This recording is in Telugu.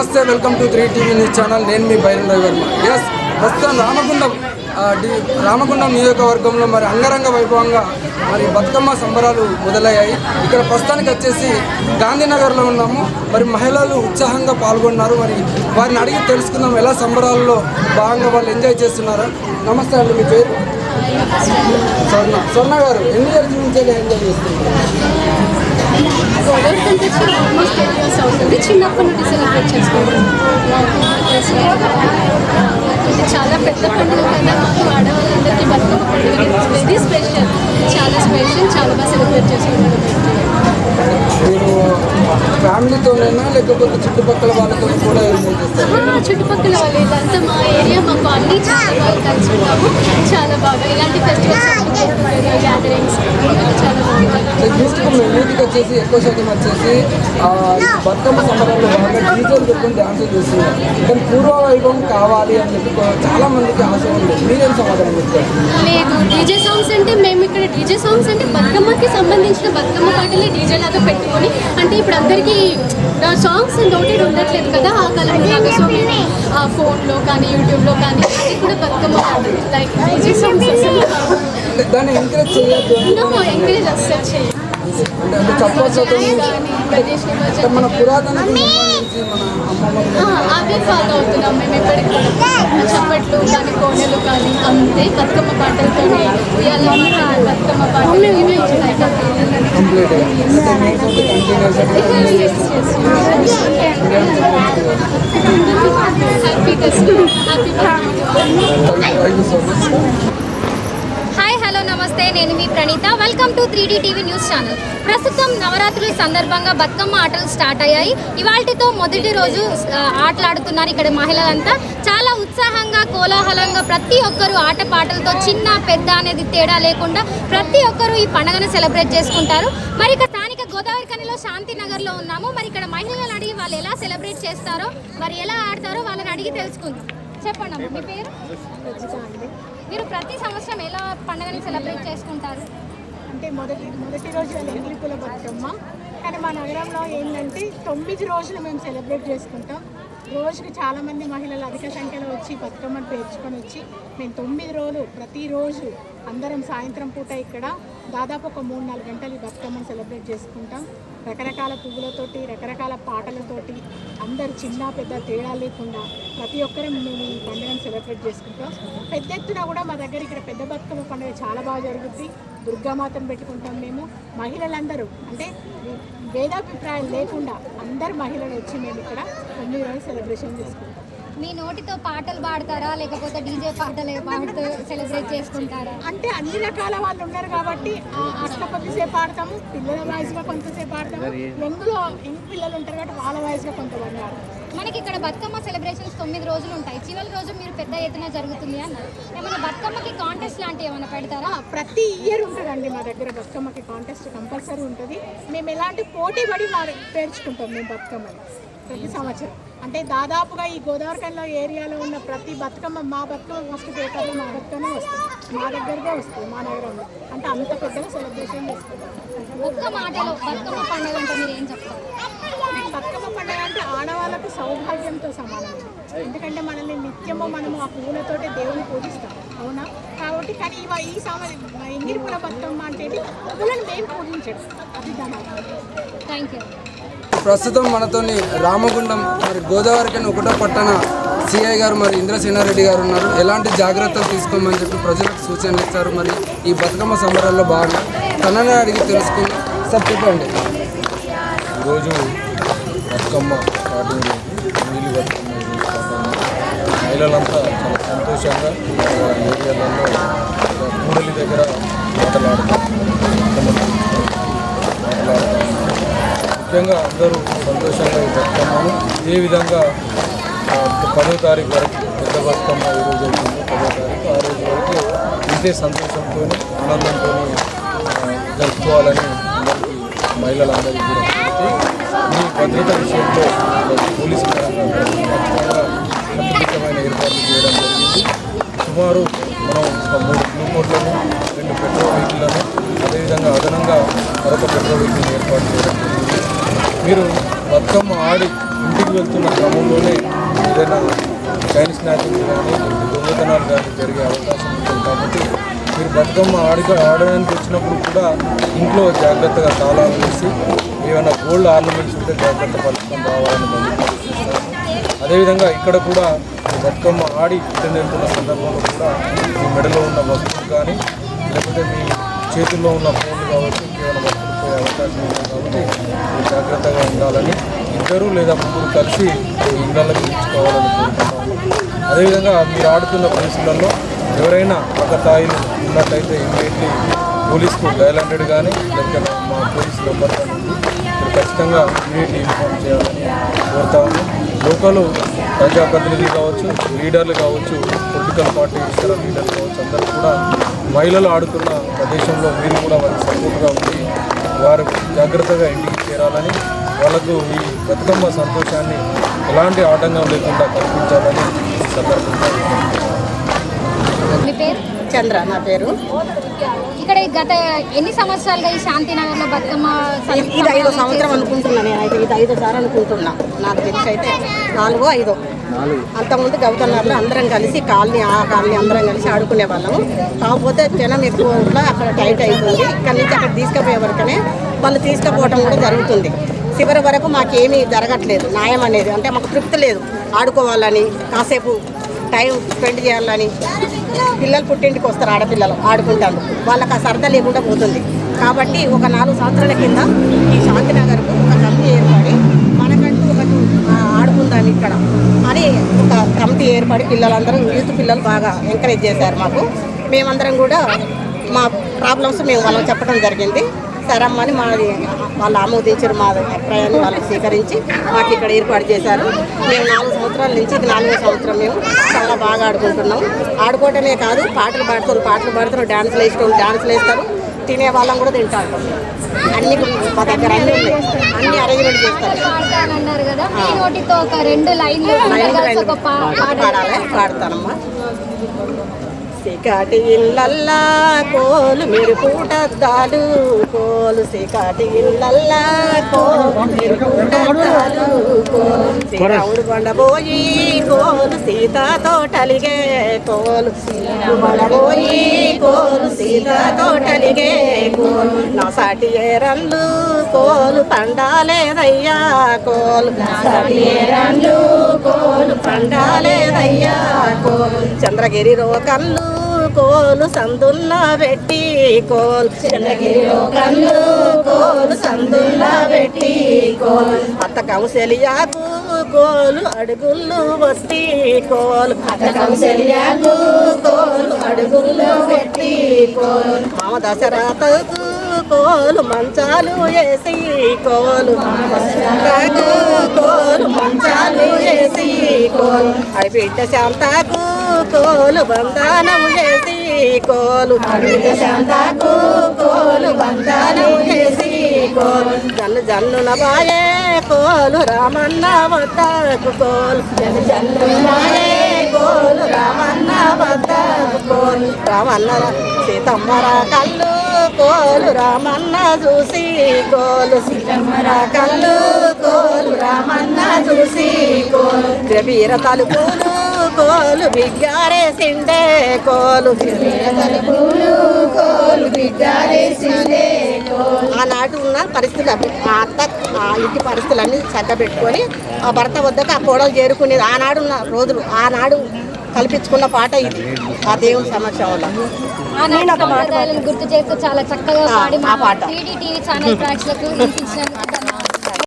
నమస్తే, welcome to 3TV news channel. నేను మీ బైరన్ వర్మ. ఎస్, ప్రస్తుతం రామగుండం నియోజకవర్గంలో మరి అంగరంగ వైభవంగా మరి బతుకమ్మ సంబరాలు మొదలయ్యాయి. ఇక్కడ ప్రస్తుతానికి వచ్చేసి గాంధీనగర్లో ఉన్నాము. మరి మహిళలు ఉత్సాహంగా పాల్గొన్నారు. మరి వారిని అడిగి తెలుసుకుందాం ఎలా సంబరాల్లో భాగంగా వాళ్ళు ఎంజాయ్ చేస్తున్నారా. నమస్తే అండి, మీ పేరు? స్వర్ణ గారు, ఎన్ని ఇయర్స్ నుంచి ఎంజాయ్ చేస్తున్నారు? చిన్నప్పటి నుండి సెలబ్రేట్ చేసుకుంటాం. చాలా పెద్ద పండుగ కదా, ఆడవాళ్ళందరికీ బతుకమ్మ పండుగ వెరీ స్పెషల్, చాలా స్పెషల్, చాలా బాగా సెలబ్రేట్ చేసుకుంటాం. మీరు ఫ్యామిలీతోనైనా లేకపోతే చుట్టుపక్కల వాళ్ళతో కూడా ఎంజాయ్ చేస్తారు? చుట్టుపక్కల వాళ్ళు, ఇదంతా మా ఏరియా, మా కాలనీ, చాలా బాగా కలుసుకుంటాము. చాలా బాగా ఇలాంటి ఫెస్టివల్స్ గ్యాదరింగ్స్ చాలా బాగుంటుంది. మ్యూజిక్ వచ్చేసి ఎక్కువ శాతం వచ్చేసి బతుకమ్మ సంబరాల్లో బాగా డీజేలు పెట్టుకుని డ్యాన్సులు చేస్తున్నారు. కానీ పూర్వ వైభవం కావాలి అని చెప్పి చాలా మందికి ఆశ ఉంది. మీరేం సమాధానం చెప్తారు? లేదు, డీజే సాంగ్స్ అంటే మేము ఇక్కడ డీజే సాంగ్స్ అంటే బతుకమ్మకి సంబంధించిన బతుకమ్మ పాటలే డీజే లాగా పెట్టుకొని, అంటే ఇప్పుడు అందరికీ సాంగ్స్ నోటెడ్ ఉండట్లేదు కదా ఆ కాలంలో. సో మేము ఆ ఫోన్లో కానీ యూట్యూబ్లో కానీ అది కూడా బతుకమ్మ పాటలు లైక్ డీజే సాంగ్స్ దాన్ని ఎంకరేజ్ చేయొద్దు. ఎంకరేజ్ అస్సలు చేయాలి. అంటే మన పురాతన సంబంధించి మన అవి ఫాలో అవుతున్నాం మేము ఎప్పటికీ. చప్పట్లు కానీ కోనెలు కానీ అంతే బతుకమ్మ పాటలతోనే బతుకమ్మ పాటలు ఇవి కంప్లీట్ హాయ్, హలో, నమస్తే. నేను మీ Praneetha. Welcome to 3DTV news channel. ప్రస్తుతం నవరాత్రుల సందర్భంగా బతుకమ్మ ఆటలు స్టార్ట్ అయ్యాయి. ఇవాల్టితో మొదటి రోజు ఆటలాడుతున్నారు ఇక్కడ మహిళలంతా. చాలా ఉత్సాహంగా, కోలాహలంగా ప్రతి ఒక్కరు ఆట పాటలతో చిన్న పెద్ద అనేది తేడా లేకుండా ప్రతి ఒక్కరు ఈ పండుగను సెలబ్రేట్ చేసుకుంటారు. మరి ఇక్కడ స్థానిక గోదావరిఖనిలో శాంతినగర్లో ఉన్నాము. మరి ఇక్కడ మహిళలను అడిగి వాళ్ళు ఎలా సెలబ్రేట్ చేస్తారో, మరి ఎలా ఆడతారో వాళ్ళని అడిగి తెలుసుకుందాం. చెప్పండి అమ్మ, మీ పేరు? మీరు ప్రతి సంవత్సరం ఎలా పండుగని సెలబ్రేట్ చేసుకుంటారు? అంటే మొదటి రోజు ఎంగిలిపూల బతుకమ్మ. కానీ మా నగరంలో ఏంటంటే 9 రోజులు మేము సెలబ్రేట్ చేసుకుంటాం. రోజుకి చాలామంది మహిళలు అధిక సంఖ్యలో వచ్చి బతుకమ్మను పేర్చుకొని వచ్చి మేము 9 రోజులు ప్రతిరోజు అందరం సాయంత్రం పూట ఇక్కడ దాదాపు ఒక 3-4 గంటలు ఈ బతుకమ్మను సెలబ్రేట్ చేసుకుంటాం. రకరకాల పువ్వులతోటి, రకరకాల పాటలతోటి అందరు చిన్న పెద్ద తేడా లేకుండా ప్రతి ఒక్కరం మేము ఈ పండుగను సెలబ్రేట్ చేసుకుంటాం. పెద్ద ఎత్తున కూడా మా దగ్గర ఇక్కడ పెద్ద బతుకమ్మ పండుగ చాలా బాగా జరుగుద్ది. దుర్గామాతను పెట్టుకుంటాం మేము. మహిళలందరూ అంటే భేదాభిప్రాయాలు లేకుండా అందరు మహిళలు వచ్చి మేము ఇక్కడ 9 రోజులు సెలబ్రేషన్ చేసుకుంటాం. మీ నోటితో పాటలు పాడతారా లేకపోతే డీజే పాటలు పాడుతూ సెలబ్రేట్ చేసుకుంటారా? అంటే అన్ని రకాల వాళ్ళు ఉన్నారు కాబట్టి అట్లా కొద్దిసేపు ఆడతాము, పిల్లల వాయిస్గా కొంతసేపు ఆడతాము. యంగ్ పిల్లలు ఉంటారు కాబట్టి వాళ్ళ వాయిస్గా కొంతమంది ఆడతాము. మనకి ఇక్కడ బతుకమ్మ సెలబ్రేషన్స్ 9 రోజులు ఉంటాయి. చివరి రోజు మీరు పెద్ద ఎత్తున జరుగుతుంది అన్నారు. ఏమైనా బతుకమ్మకి కాంటెస్ట్ లాంటివి ఏమైనా పెడతారా? ప్రతి ఇయర్ ఉంటుందండి మా దగ్గర బతుకమ్మకి కాంటెస్ట్ కంపల్సరీ ఉంటుంది. మేము ఎలాంటి పోటీ పడి పేర్చుకుంటాం మేము బతుకమ్మని ప్రతి సంవత్సరం. అంటే దాదాపుగా ఈ గోదావరిఖనిలో ఏరియాలో ఉన్న ప్రతి బతుకమ్మ మా బతుకమ్మ ఫస్ట్ పేపర్లో మా బతుకమ్మ వస్తుంది, మా దగ్గరగా వస్తుంది మా నగరంలో. అంటే అంత పెద్దగా సెలబ్రేషన్ చేస్తుంది. ఒక్క మాటలో బతుకమ్మ పండుగ అంటే మీరు ఏం చెప్తారు? బతుకమ్మ పండుగ అంటే ఆడవాళ్ళకు సౌభాగ్యంతో సమానం. ఎందుకంటే మనల్ని నిత్యము మనము ఆ పువ్వులతోటి దేవుని పూజిస్తాం, అవునా? కాబట్టి కానీ ఈ ఎంగిలిపూల బతుకమ్మ అంటే పువ్వులను మేము పూజించడం, అది దాని. Thank you. ప్రస్తుతం మనతోని రామగుండం మరి గోదావరిఖని 1వ పట్టణ సిఐ గారు మరి ఇంద్రసేనారెడ్డి గారు ఉన్నారు. ఎలాంటి జాగ్రత్తలు తీసుకోమని చెప్పి ప్రజలకు సూచనలు ఇస్తారు. మరి ఈ బతుకమ్మ సంబరాల్లో భాగంగా తననే అడిగి తెలుసుకుని సార్ చెప్పండి. ఈరోజు బతుకమ్మ స్టార్టింగ్ నీళ్ళు బతుకమ్మ మహిళలంతా చాలా సంతోషంగా ఏరియాలలో కూడలి దగ్గర మాట్లాడతారు. ముఖ్యంగా అందరూ సంతోషంగా ఈ బతుకమ్మను ఏ విధంగా 10వ తారీఖు వరకు పెద్ద బతుకమ్మ ఏ రోజు అవుతుందో 10వ తారీఖు ఆ రోజు వరకు ఇంతే సంతోషంతో ఆనందంతో జరుపుకోవాలని అందరికీ మహిళలందరికీ కూడా ఈ భద్రత విషయంలో పోలీసు పరంగా ముఖ్యమైన ఏర్పాట్లు చేయడం జరిగింది. సుమారు మనం ఒక 3 బ్లూ కోట్లను 2 పెట్రోల్ వెహికల్లను అదేవిధంగా అదనంగా మరొక పెట్రోల్ వెహికల్ని ఏర్పాటు చేయడం జరిగింది. మీరు బతుకమ్మ ఆడి ఇంటికి వెళ్తున్న క్రమంలోనే ఏదైనా చైన్ స్నాచింగ్ కానీ దొంగతనాలు కానీ జరిగే అవకాశం ఉంటుంది. కాబట్టి మీరు బతుకమ్మ ఆడడానికి వచ్చినప్పుడు కూడా ఇంట్లో జాగ్రత్తగా తాళాలు వేసి ఏమైనా గోల్డ్ ఆర్నమెంట్స్ ఉంటే జాగ్రత్త పరుచుకొని రావాలని చూస్తాను. అదేవిధంగా ఇక్కడ కూడా బతుకమ్మ ఆడి రిటర్న్ వెళ్తున్న సందర్భంలో కూడా మీ మెడలో ఉన్న వస్తువులు కానీ లేకపోతే మీ చేతుల్లో ఉన్న ఫోన్లు కావచ్చు ఇంకేమైనా వస్తువులు పోయే అవకాశం ఉంది. కాబట్టి మీరు జాగ్రత్తగా ఉండాలని ఇద్దరు లేదా ముగ్గురు కలిసి ఇండ్లకి తీర్చుకోవాలని కోరుకుంటాము. అదేవిధంగా మీరు ఆడుతున్న పరిస్థితులలో ఎవరైనా ఆకతాయిలు ఉన్నట్లయితే ఇమ్మీడియట్లీ పోలీస్కు డయల్ 100 కానీ లేకపోతే మా పోలీస్ నెంబర్ కానీ ఉంది. మీరు ఖచ్చితంగా ఇమ్మీడియట్లీ ఇన్ఫార్మ్ చేయాలని కోరుతాము. లోకల్ ప్రజాప్రతినిధులు కావచ్చు, లీడర్లు కావచ్చు, పొలిటికల్ పార్టీ ఇతర లీడర్లు కావచ్చు, అందరూ కూడా మహిళలు ఆడుతున్న ప్రదేశంలో మీరు కూడా వారికి సపోర్ట్గా ఉండి వారు జాగ్రత్తగా ఇంటికి చేరాలని, వాళ్ళకు ఈ బతుకమ్మ సంతోషాన్ని ఎలాంటి ఆటంకం లేకుండా కల్పించాలని ఈ సందర్భంగా మీ పేరు? చంద్ర నా పేరు. ఇక్కడ గత ఎన్ని సంవత్సరాలుగా ఈ శాంతినగర్లో బతుకమ్మ ఇది 5వ సంవత్సరం అనుకుంటున్నా. నేనైతే ఇది 5వ సారి అనుకుంటున్నా. నాకు తెలిసి అయితే 4వ 5వ. అంతకుముందు గౌతన్నర్లో అందరం కలిసి కాలనీ అందరం కలిసి ఆడుకునే వాళ్ళము. కాకపోతే జనం ఎక్కువ కూడా అక్కడ టైట్ అవుతుంది. ఇక్కడి నుంచి అక్కడ తీసుకుపోయే వరకనే వాళ్ళు తీసుకుపోవడం కూడా జరుగుతుంది. చివరి వరకు మాకేమీ జరగట్లేదు న్యాయం అనేది. అంటే మాకు తృప్తి లేదు. ఆడుకోవాలని, కాసేపు టైం స్పెండ్ చేయాలని. పిల్లలు పుట్టింటికి వస్తారు, ఆడపిల్లలు ఆడుకుంటారు, వాళ్ళకి ఆ సరదా లేకుండా పోతుంది. కాబట్టి ఒక 4 సంవత్సరాల కింద ఈ శాంతినగర్కు ఒక కమిటీ ఏర్పడి మనకంటూ ఒకటి ఆడుకుందాం ఇక్కడ అని ఒక కమిటీ ఏర్పడి పిల్లలందరూ యూత్ పిల్లలు బాగా ఎంకరేజ్ చేశారు మాకు. మేమందరం కూడా మా ప్రాబ్లమ్స్ మేము వాళ్ళకి చెప్పడం జరిగింది. సరమ్మని వాళ్ళు ఆమోదించారు. మా అభిప్రాయాన్ని వాళ్ళు స్వీకరించి మాకు ఇక్కడ ఏర్పాటు చేశారు. మేము 4 సంవత్సరాల నుంచి ఇది 4వ సంవత్సరం. మేము చాలా బాగా ఆడుకుంటున్నాం. ఆడుకోవటమే కాదు, పాటలు పాడుతారు, డ్యాన్సులు వేస్తారు, తినే వాళ్ళం కూడా తింటారు. అన్ని మా దగ్గర అన్నీ ఉన్నాయి, అన్ని అరేంజ్మెంట్ చేస్తారు. అన్నారు కదా, మీ నోటితో ఒక 2 లైన్లు పాడతానమ్మా. సికాటి ఇళ్ళల్లా కోలు మీరు పూటద్దాలు, కోలు సికాటి ఇళ్ళల్లా కోలు మీరు పూటద్దాలు, కోలు శ్రీరాముడు బండబోయి కోలు సీత తోటలిగే, కోలు బండబోయి కోలు సీత తోటలిగే, కోలు నా సాటి ఏరన్లు కోలు పండాలేదయ్యా, కోలు నా సాటి ఏరన్లు కోలు పండాలేదయ్యా, కోలు చంద్రగిరి రోకన్లు కోలు సందున్న పెట్టి, కోలు చంద్రగిరిలో కళ్ళు కోలు సందున్న పెట్టి, కోలు అత్త కౌశల్యాకు కోలు అడుగుళ్ళు వట్టి, కోలు అత్త కౌశల్యాకు కోలు అడుగుళ్ళు పెట్టి, కోలు మామ దశరథకు కోలు మంచాలు వేసి, కోలు కోలు మంచాలు వేసి, కోలు అడిబిడ్డ శాంతకు కోలు బంధనం చేసి, కోలు అడిబిడ్డ శాంతకు కోలు బంధనం చేసి, కోలు జన్నున బాయే కోలు రామన్న వద్దకు, కోలు జన్నున బాయే కోలు రామన్న వద్దకు, కోలు రామన్న సీతమ్మర కళ్ళు కోలు రామన్న చూసి, కోలు సీతమ్మర కళ్ళు కోలు రామన్న చూసి, కోలు వీర తలుపులు కోలు బిగ్గారేసిండే, కోలు తలుపులు కోలు బిగ్గారేసిండే, ఆనాడు ఉన్న పరిస్థితులు ఆ అత్త ఇంటి పరిస్థితులన్నీ చక్కబెట్టుకొని ఆ భర్త వద్దకు ఆ కోడలు చేరుకునేది. ఆనాడు ఉన్న రోజులు, ఆనాడు కల్పించుకున్న పాట ఇది ఆ దేవుని సమక్షంలో. గుర్తు చేస్తూ చాలా చక్కగా పాడి మా 3D టీవీ ఛానల్ ప్రేక్షకులకు వినిపించినందుకు